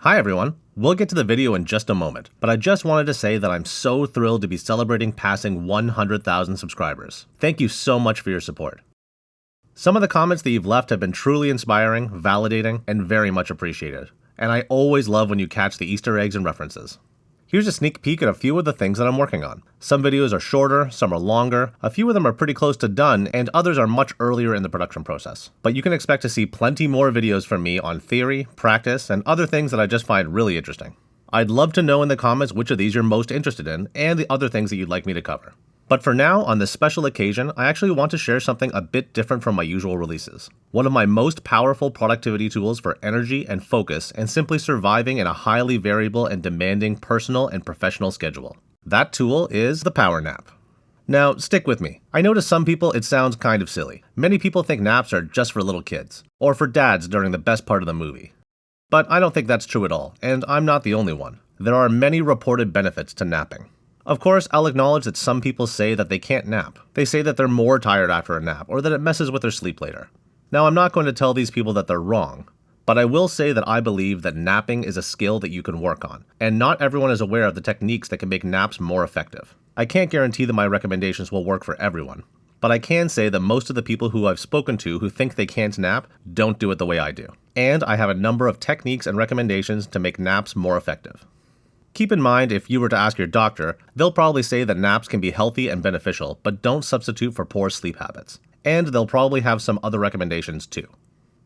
Hi everyone, we'll get to the video in just a moment, but I just wanted to say that I'm so thrilled to be celebrating passing 100,000 subscribers. Thank you so much for your support. Some of the comments that you've left have been truly inspiring, validating, and very much appreciated. And I always love when you catch the Easter eggs and references. Here's a sneak peek at a few of the things that I'm working on. Some videos are shorter, some are longer, a few of them are pretty close to done, and others are much earlier in the production process. But you can expect to see plenty more videos from me on theory, practice, and other things that I just find really interesting. I'd love to know in the comments which of these you're most interested in, and the other things that you'd like me to cover. But for now, on this special occasion, I actually want to share something a bit different from my usual releases. One of my most powerful productivity tools for energy and focus and simply surviving in a highly variable and demanding personal and professional schedule. That tool is the power nap. Now, stick with me. I know to some people it sounds kind of silly. Many people think naps are just for little kids, or for dads during the best part of the movie. But I don't think that's true at all, and I'm not the only one. There are many reported benefits to napping. Of course, I'll acknowledge that some people say that they can't nap. They say that they're more tired after a nap, or that it messes with their sleep later. Now, I'm not going to tell these people that they're wrong, but I will say that I believe that napping is a skill that you can work on, and not everyone is aware of the techniques that can make naps more effective. I can't guarantee that my recommendations will work for everyone, but I can say that most of the people who I've spoken to who think they can't nap don't do it the way I do. And I have a number of techniques and recommendations to make naps more effective. Keep in mind, if you were to ask your doctor, they'll probably say that naps can be healthy and beneficial, but don't substitute for poor sleep habits. And they'll probably have some other recommendations too.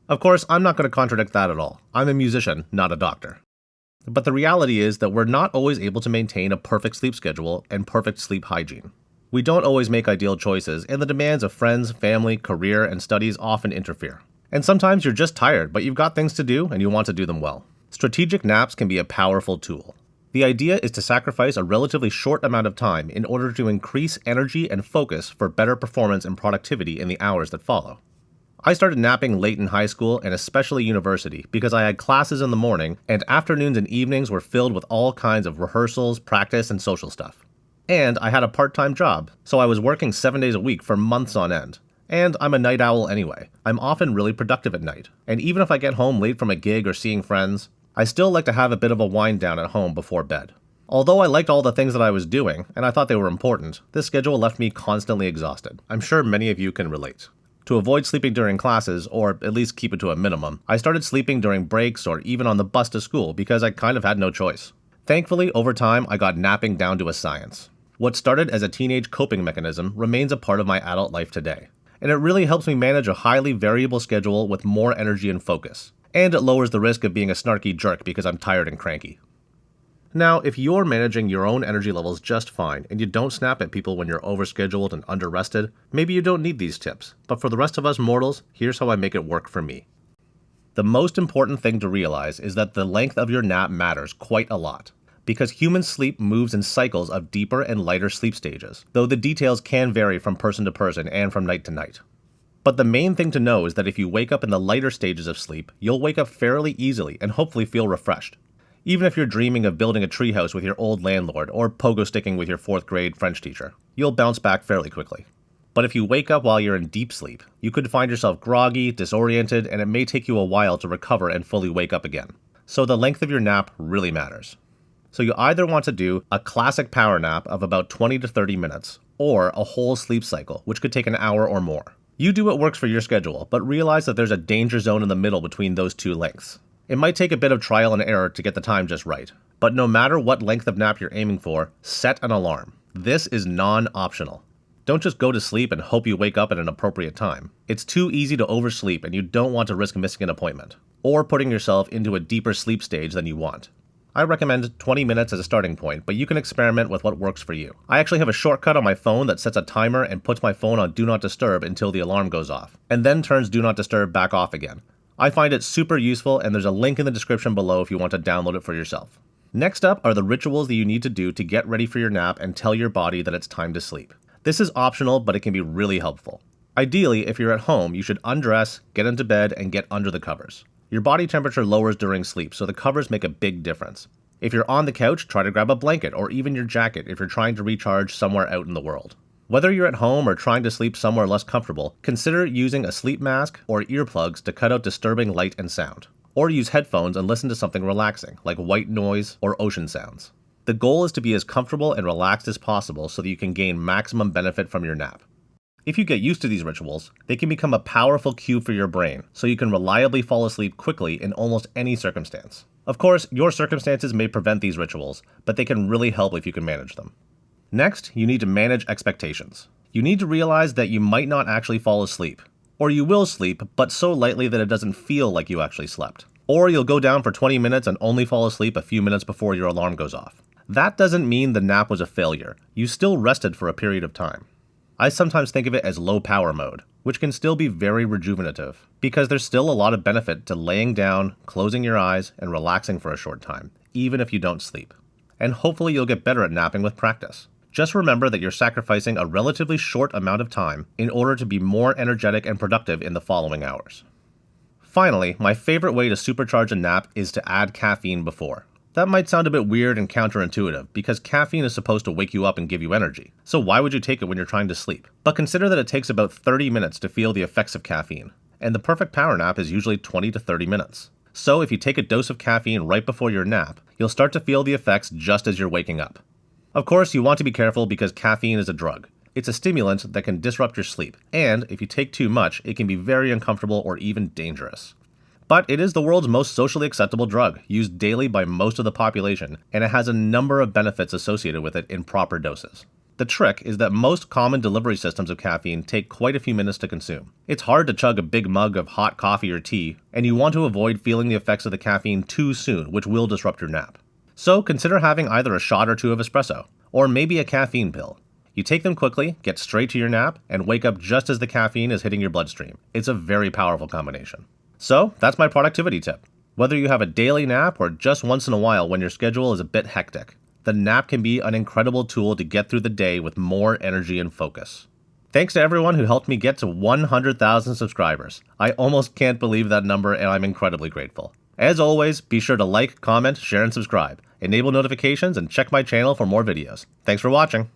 Of course, I'm not going to contradict that at all. I'm a musician, not a doctor. But the reality is that we're not always able to maintain a perfect sleep schedule and perfect sleep hygiene. We don't always make ideal choices, and the demands of friends, family, career, and studies often interfere. And sometimes you're just tired, but you've got things to do and you want to do them well. Strategic naps can be a powerful tool. The idea is to sacrifice a relatively short amount of time in order to increase energy and focus for better performance and productivity in the hours that follow. I started napping late in high school and especially university because I had classes in the morning and afternoons and evenings were filled with all kinds of rehearsals, practice, and social stuff. And I had a part-time job, so I was working 7 days a week for months on end. And I'm a night owl anyway. I'm often really productive at night, and even if I get home late from a gig or seeing friends, I still like to have a bit of a wind down at home before bed. Although I liked all the things that I was doing, and I thought they were important, this schedule left me constantly exhausted. I'm sure many of you can relate. To avoid sleeping during classes, or at least keep it to a minimum, I started sleeping during breaks or even on the bus to school because I kind of had no choice. Thankfully, over time, I got napping down to a science. What started as a teenage coping mechanism remains a part of my adult life today, and it really helps me manage a highly variable schedule with more energy and focus. And it lowers the risk of being a snarky jerk because I'm tired and cranky. Now, if you're managing your own energy levels just fine and you don't snap at people when you're overscheduled and underrested, maybe you don't need these tips, but for the rest of us mortals, here's how I make it work for me. The most important thing to realize is that the length of your nap matters quite a lot, because human sleep moves in cycles of deeper and lighter sleep stages, though the details can vary from person to person and from night to night. But the main thing to know is that if you wake up in the lighter stages of sleep, you'll wake up fairly easily and hopefully feel refreshed. Even if you're dreaming of building a treehouse with your old landlord or pogo sticking with your 4th grade French teacher, you'll bounce back fairly quickly. But if you wake up while you're in deep sleep, you could find yourself groggy, disoriented, and it may take you a while to recover and fully wake up again. So the length of your nap really matters. So you either want to do a classic power nap of about 20 to 30 minutes, or a whole sleep cycle, which could take an hour or more. You do what works for your schedule, but realize that there's a danger zone in the middle between those two lengths. It might take a bit of trial and error to get the time just right, but no matter what length of nap you're aiming for, set an alarm. This is non-optional. Don't just go to sleep and hope you wake up at an appropriate time. It's too easy to oversleep and you don't want to risk missing an appointment, or putting yourself into a deeper sleep stage than you want. I recommend 20 minutes as a starting point, but you can experiment with what works for you. I actually have a shortcut on my phone that sets a timer and puts my phone on Do Not Disturb until the alarm goes off, and then turns Do Not Disturb back off again. I find it super useful, and there's a link in the description below if you want to download it for yourself. Next up are the rituals that you need to do to get ready for your nap and tell your body that it's time to sleep. This is optional, but it can be really helpful. Ideally, if you're at home, you should undress, get into bed, and get under the covers. Your body temperature lowers during sleep, so the covers make a big difference. If you're on the couch, try to grab a blanket or even your jacket if you're trying to recharge somewhere out in the world. Whether you're at home or trying to sleep somewhere less comfortable, consider using a sleep mask or earplugs to cut out disturbing light and sound. or use headphones and listen to something relaxing, like white noise or ocean sounds. The goal is to be as comfortable and relaxed as possible so that you can gain maximum benefit from your nap. If you get used to these rituals, they can become a powerful cue for your brain, so you can reliably fall asleep quickly in almost any circumstance. Of course, your circumstances may prevent these rituals, but they can really help if you can manage them. Next, you need to manage expectations. You need to realize that you might not actually fall asleep, or you will sleep, but so lightly that it doesn't feel like you actually slept. Or you'll go down for 20 minutes and only fall asleep a few minutes before your alarm goes off. That doesn't mean the nap was a failure. You still rested for a period of time. I sometimes think of it as low power mode, which can still be very rejuvenative, because there's still a lot of benefit to laying down, closing your eyes, and relaxing for a short time, even if you don't sleep. And hopefully you'll get better at napping with practice. Just remember that you're sacrificing a relatively short amount of time in order to be more energetic and productive in the following hours. Finally, my favorite way to supercharge a nap is to add caffeine before. That might sound a bit weird and counterintuitive, because caffeine is supposed to wake you up and give you energy, so why would you take it when you're trying to sleep? But consider that it takes about 30 minutes to feel the effects of caffeine, and the perfect power nap is usually 20 to 30 minutes. So if you take a dose of caffeine right before your nap, you'll start to feel the effects just as you're waking up. Of course, you want to be careful because caffeine is a drug. It's a stimulant that can disrupt your sleep, and if you take too much, it can be very uncomfortable or even dangerous. But it is the world's most socially acceptable drug, used daily by most of the population, and it has a number of benefits associated with it in proper doses. The trick is that most common delivery systems of caffeine take quite a few minutes to consume. It's hard to chug a big mug of hot coffee or tea, and you want to avoid feeling the effects of the caffeine too soon, which will disrupt your nap. So consider having either a shot or two of espresso, or maybe a caffeine pill. You take them quickly, get straight to your nap, and wake up just as the caffeine is hitting your bloodstream. It's a very powerful combination. So, that's my productivity tip. Whether you have a daily nap or just once in a while when your schedule is a bit hectic, the nap can be an incredible tool to get through the day with more energy and focus. Thanks to everyone who helped me get to 100,000 subscribers. I almost can't believe that number, and I'm incredibly grateful. As always, be sure to like, comment, share, and subscribe. Enable notifications and check my channel for more videos. Thanks for watching.